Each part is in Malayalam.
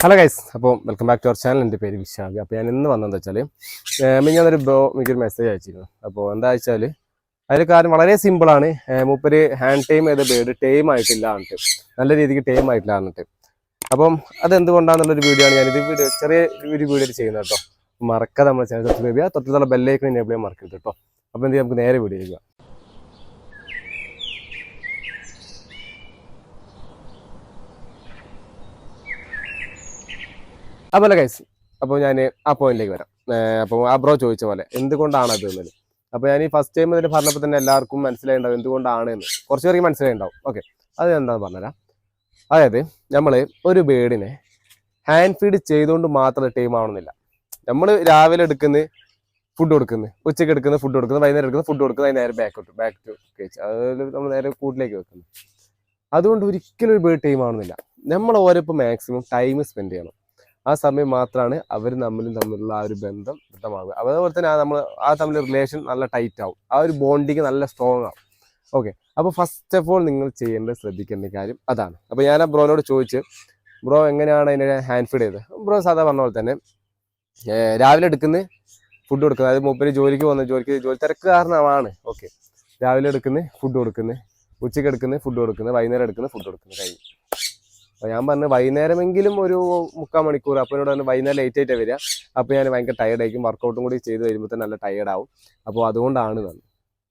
ഹലോ ഗൈസ്, അപ്പോൾ welcome back to our channel. എൻ്റെ പേര് വിശാഖ്. അപ്പോൾ ഞാൻ ഇന്ന് വന്നതെന്ന് വെച്ചാൽ ഞാനൊരു എനിക്കൊരു മെസ്സേജ് അയച്ചിരുന്നു. അപ്പോൾ എന്താ വെച്ചാൽ അതിൽ കാര്യം വളരെ സിമ്പിളാണ്. മൂപ്പര് ഹാൻഡ് ടൈം ചെയ്ത ബേഡ് ടൈം ആയിട്ടില്ല എന്നിട്ട്, നല്ല രീതിക്ക് ടൈം ആയിട്ടില്ല എന്നിട്ട്. അപ്പം അതെന്തുകൊണ്ടാണെന്നുള്ളൊരു വീഡിയോ ആണ് ഞാനിത് ചെറിയ ഒരു വീഡിയോ ചെയ്യുന്നത് കേട്ടോ. മറക്കാതെ നമ്മുടെ ചാനൽ സബ്സ്ക്രൈബ് ചെയ്യുക, തൊട്ടുള്ള ബെല്ലൈക്കൺ എനേബിൾ ചെയ്യാൻ മറക്കരുത് കേട്ടോ. അപ്പോൾ എന്ത് ചെയ്യാം, നമുക്ക് നേരെ വീഡിയോ ചെയ്യുക. അപ്പോൾ ഗൈസ്, അപ്പോൾ ഞാൻ ആ പോയിന്റിലേക്ക് വരാം. അപ്പോൾ ആ ബ്രോ ചോദിച്ച പോലെ എന്തുകൊണ്ടാണ് അത് എന്നത്. അപ്പോൾ ഞാൻ ഈ ഫസ്റ്റ് ടൈം ഇതിന് പറഞ്ഞപ്പോൾ തന്നെ എല്ലാവർക്കും മനസ്സിലായിണ്ടാവും എന്തുകൊണ്ടാണ് എന്ന്. കുറച്ച് പേർക്ക് മനസ്സിലായിണ്ടാവും. ഓക്കെ, അത് എന്താണെന്ന് പറഞ്ഞുതരാം. അതായത് നമ്മൾ ഒരു ബേഡിനെ ഹാൻഡ് ഫീഡ് ചെയ്തുകൊണ്ട് മാത്രം ടൈം ആവണമെന്നില്ല. നമ്മൾ രാവിലെ എടുക്കുന്ന ഫുഡ് കൊടുക്കുന്നത്, ഉച്ചയ്ക്ക് എടുക്കുന്ന ഫുഡ് കൊടുക്കുന്നത്, വൈകുന്നേരം എടുക്കുന്ന ഫുഡ് കൊടുക്കുന്നത്, നേരെ ബാക്ക് ടു കഴിച്ച് അതായത് നമ്മൾ നേരെ കൂട്ടിലേക്ക് വെക്കുന്നത്. അതുകൊണ്ട് ഒരിക്കലും ഒരു ബേഡ് ടൈം ആവണമെന്നില്ല. നമ്മൾ ഓരോപ്പോൾ മാക്സിമം ടൈം സ്പെൻഡ് ചെയ്യണം. ആ സമയം മാത്രമാണ് അവർ തമ്മിലുള്ള ആ ഒരു ബന്ധം ദൃഢമാകുക. അതേപോലെ തന്നെ നമ്മൾ തമ്മിൽ റിലേഷൻ നല്ല ടൈറ്റ് ആവും, ആ ഒരു ബോണ്ടിങ് നല്ല സ്ട്രോങ് ആവും. ഓക്കെ, അപ്പോൾ ഫസ്റ്റ് ഓഫ് ഓൾ നിങ്ങൾ ശ്രദ്ധിക്കേണ്ട കാര്യം അതാണ്. അപ്പോൾ ഞാൻ ആ ബ്രോനോട് ചോദിച്ച്, ബ്രോ എങ്ങനെയാണ് അതിനെ ഹാൻഡ് ഫീഡ് ചെയ്തത്. ബ്രോ സാധാ പറഞ്ഞ പോലെ തന്നെ രാവിലെ എടുക്കുന്ന ഫുഡ് കൊടുക്കുന്നത്, അതായത് മൂപ്പര് ജോലി തിരക്ക് കാരണമാണ്. ഓക്കെ, രാവിലെ എടുക്കുന്ന ഫുഡ് കൊടുക്കുന്നത്, ഉച്ചയ്ക്ക് എടുക്കുന്ന ഫുഡ് കൊടുക്കുന്നത്, വൈകുന്നേരം എടുക്കുന്ന ഫുഡ് കൊടുക്കുന്നത് കഴിഞ്ഞു. അപ്പോൾ ഞാൻ പറഞ്ഞു വൈകുന്നേരമെങ്കിലും ഒരു 3/4 മണിക്കൂർ. അപ്പോൾ എന്നോട് പറഞ്ഞു വൈകുന്നേരം ലേറ്റ് ആയിട്ടാണ് വരിക, അപ്പോൾ ഞാൻ ഭയങ്കര ടയർഡായിരിക്കും, വർക്കൗട്ടും കൂടി ചെയ്ത് കഴിയുമ്പോൾ തന്നെ നല്ല ടയർഡാവും, അപ്പോൾ അതുകൊണ്ടാണ് തന്നെ.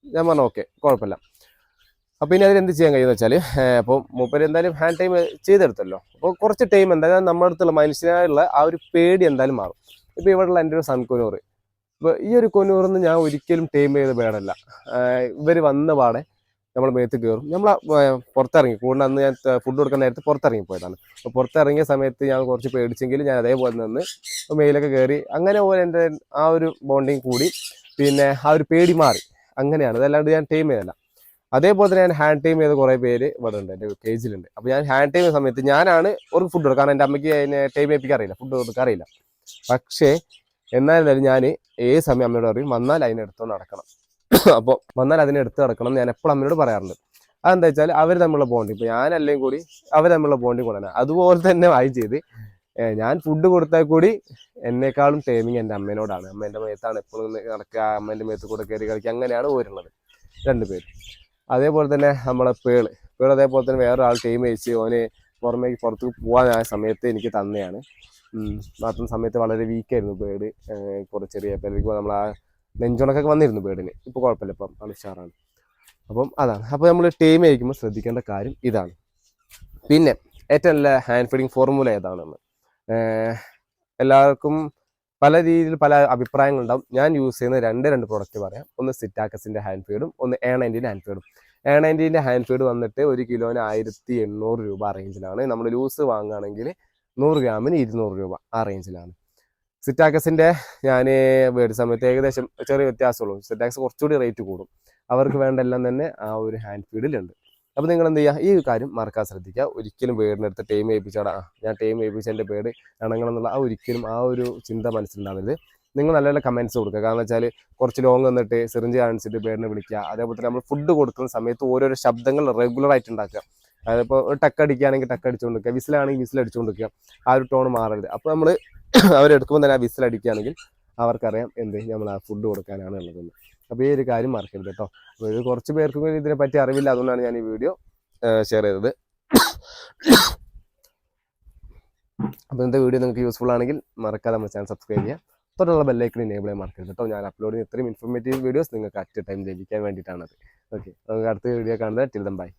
ഞാൻ പറഞ്ഞു ഓക്കെ, കുഴപ്പമില്ല. അപ്പോൾ ഇനി അതിലെന്ത് ചെയ്യാൻ കഴിയുമെന്ന് വെച്ചാൽ, അപ്പോൾ മൂപ്പര് എന്തായാലും ഹാൻഡ് ടൈം ചെയ്തെടുത്തല്ലോ, അപ്പോൾ കുറച്ച് ടൈം എന്തായാലും നമ്മുടെ അടുത്തുള്ള മനുഷ്യനായുള്ള ആ ഒരു പേടി എന്തായാലും മാറും. ഇപ്പോൾ ഇവിടെയുള്ള എൻ്റെ ഒരു സൺകൊനൂറ്, ഇപ്പോൾ ഈ ഒരു കൊനൂറിന്ന് ഞാൻ ഒരിക്കലും ടൈം ചെയ്ത പേടല്ല. ഇവർ വന്ന പാടെ നമ്മൾ മേത്ത് കയറും. നമ്മൾ പുറത്തിറങ്ങി കൂടുതൽ അന്ന് ഞാൻ ഫുഡ് കൊടുക്കുന്ന നേരത്ത് പുറത്തിറങ്ങി പോയതാണ്. അപ്പോൾ പുറത്തിറങ്ങിയ സമയത്ത് ഞാൻ കുറച്ച് പേടിച്ചെങ്കിൽ ഞാൻ അതേപോലെ നിന്ന് മെയിലൊക്കെ കയറി, അങ്ങനെ പോലെ എൻ്റെ ആ ഒരു ബോണ്ടിങ് കൂടി, പിന്നെ ആ ഒരു പേടി മാറി. അങ്ങനെയാണ്, അതല്ലാണ്ട് ഞാൻ ടൈം ചെയ്തല്ല. അതേപോലെ തന്നെ ഞാൻ ഹാൻഡ് ടൈം ചെയ്ത കുറേ പേര് ഇവിടെ ഉണ്ട്, എൻ്റെ കേജിലുണ്ട്. അപ്പോൾ ഞാൻ ഹാൻഡ് ടൈം ചെയ്യുന്ന സമയത്ത് ഞാനാണ് ഒരു ഫുഡ് കൊടുക്കുക, കാരണം എൻ്റെ അമ്മയ്ക്ക് അതിനെ ടൈം ഏൽപ്പിക്കാറില്ല, ഫുഡ് കൊടുക്കാറില്ല. പക്ഷേ എന്നാലും ഞാൻ ഏത് സമയം അമ്മയോട് പറയും വന്നാൽ അതിനെടുത്തോ നടക്കണം. അപ്പോൾ വന്നാൽ അതിനെടുത്ത് നടക്കണം എന്ന് ഞാൻ എപ്പോഴും അമ്മയോട് പറയാറുണ്ട്. അതെന്താ വെച്ചാൽ അവർ തമ്മിലുള്ള ബോണ്ടിങ്, ഇപ്പോൾ ഞാനല്ലെങ്കിൽ കൂടി അവർ തമ്മിലുള്ള ബോണ്ടിങ് കൊണ്ടാണ്. അതുപോലെ തന്നെ വായി ചെയ്ത് ഞാൻ ഫുഡ് കൊടുത്താൽ കൂടി എന്നെക്കാളും ടൈമിങ് എൻ്റെ അമ്മേനോടാണ്. അമ്മേൻ്റെ മേത്താണ് എപ്പോഴും നടക്കുക, അമ്മേൻ്റെ മേത്ത് കൂടെ കയറി കളിക്കുക, അങ്ങനെയാണ് പോരുള്ളത് രണ്ടുപേരും. അതേപോലെ തന്നെ നമ്മളെ പേള് അതേപോലെ തന്നെ വേറൊരാൾ ടൈം അയച്ച് പുറത്ത് പോകാൻ സമയത്ത് എനിക്ക് തന്നെയാണ്. മാത്രം സമയത്ത് വളരെ വീക്കായിരുന്നു ബേഡ്, കുറച്ച് ചെറിയ പേർക്ക് നമ്മൾ ആ നെഞ്ചുണക്കൊക്കെ വന്നിരുന്നു ബേഡിന്. ഇപ്പോൾ കുഴപ്പമില്ല, ഇപ്പം അണുഷാറാണ്. അപ്പം അതാണ്. അപ്പോൾ നമ്മൾ ടൈം അയക്കുമ്പോൾ ശ്രദ്ധിക്കേണ്ട കാര്യം ഇതാണ്. പിന്നെ ഏറ്റവും നല്ല ഹാൻഡ് ഫീഡിങ് ഫോർമുല ഏതാണെന്ന് എല്ലാവർക്കും പല രീതിയിൽ പല അഭിപ്രായങ്ങളുണ്ടാവും. ഞാൻ യൂസ് ചെയ്യുന്ന രണ്ട് പ്രോഡക്റ്റ് പറയാം. ഒന്ന് സിറ്റാക്കസിൻ്റെ ഹാൻഡ് ഫീഡും, ഒന്ന് A90ൻ്റെ ഹാൻഡ് ഫീഡും. A90ൻ്റെ ഹാൻഡ് ഫീഡ് വന്നിട്ട് 1 കിലോന് 1800 രൂപ ആ റേഞ്ചിലാണ്. നമ്മൾ ലൂസ് വാങ്ങുകയാണെങ്കിൽ 100 ഗ്രാമിന് 200 രൂപ ആ റേഞ്ചിലാണ്. സിറ്റാക്കസിൻ്റെ ഞാൻ വേണ്ട സമയത്ത് ഏകദേശം ചെറിയ വ്യത്യാസമുള്ളൂ. സിറ്റാക്സ് കുറച്ചുകൂടി റേറ്റ് കൂടും. അവർക്ക് വേണ്ട എല്ലാം തന്നെ ആ ഒരു ഹാൻഡ് ഫീഡിലുണ്ട്. അപ്പോൾ നിങ്ങൾ എന്ത് ചെയ്യുക, ഈ കാര്യം മറക്കാൻ ശ്രദ്ധിക്കുക. ഒരിക്കലും ബേഡിനടുത്ത് ടൈം ഏൽപ്പിച്ചാടാ ഞാൻ ടൈം ഏൽപ്പിച്ച എൻ്റെ ബേഡ് ഇണങ്ങണമെന്നുള്ള ഒരിക്കലും ആ ഒരു ചിന്ത മനസ്സിലുണ്ടാവരുത്. നിങ്ങൾ നല്ല നല്ല കമൻറ്റ്സ് കൊടുക്കുക. കാരണം വെച്ചാൽ കുറച്ച് ലോങ് വന്നിട്ട് സിറിഞ്ച് കാണിച്ചിട്ട് ബേഡിനെ വിളിക്കുക. അതേപോലെ തന്നെ നമ്മൾ ഫുഡ് കൊടുക്കുന്ന സമയത്ത് ഓരോരോ ശബ്ദങ്ങൾ റെഗുലറായിട്ട് ഉണ്ടാക്കുക. അതിപ്പോൾ ടക്ക് അടിക്കുകയാണെങ്കിൽ ടക്ക് അടിച്ചുകൊണ്ടിരിക്കുക, വിസിലാണെങ്കിൽ വിസിൽ അടിച്ചുകൊണ്ടിരിക്കുക. ആ ഒരു ടോൺ മാറരുത്. അപ്പോൾ നമ്മൾ അവരെടുക്കുമ്പോൾ തന്നെ ആ വിസിൽ അടിക്കുകയാണെങ്കിൽ അവർക്കറിയാം എന്ത് നമ്മൾ ആ ഫുഡ് കൊടുക്കാനാണ് ഉള്ളതെന്ന്. അപ്പോൾ ഈ ഒരു കാര്യം മറക്കരുത് കേട്ടോ. അപ്പോൾ ഇത് കുറച്ച് പേർക്കും ഇതിനെപ്പറ്റി അറിവില്ല, അതുകൊണ്ടാണ് ഞാൻ ഈ വീഡിയോ ഷെയർ ചെയ്തത്. അപ്പോൾ ഇന്നത്തെ വീഡിയോ നിങ്ങൾക്ക് യൂസ്ഫുൾ ആണെങ്കിൽ മറക്കാതെ നമ്മുടെ ചാനൽ സബ്സ്ക്രൈബ് ചെയ്യുക, തൊട്ടുള്ള ബെല്ലൈക്കൺ എനേബിൾ ചെയ്യാൻ മറക്കരുത് കേട്ടോ. ഞാൻ അപ്ലോഡ് ചെയ്യുന്ന ഇത്രയും ഇൻഫോർമേറ്റീവ് വീഡിയോസ് നിങ്ങൾക്ക് അറ്റ് ടൈം ലഭിക്കാൻ വേണ്ടിയിട്ടാണത്. ഓക്കെ, നമുക്ക് അടുത്ത വീഡിയോ കാണുന്നത്. Till then bye.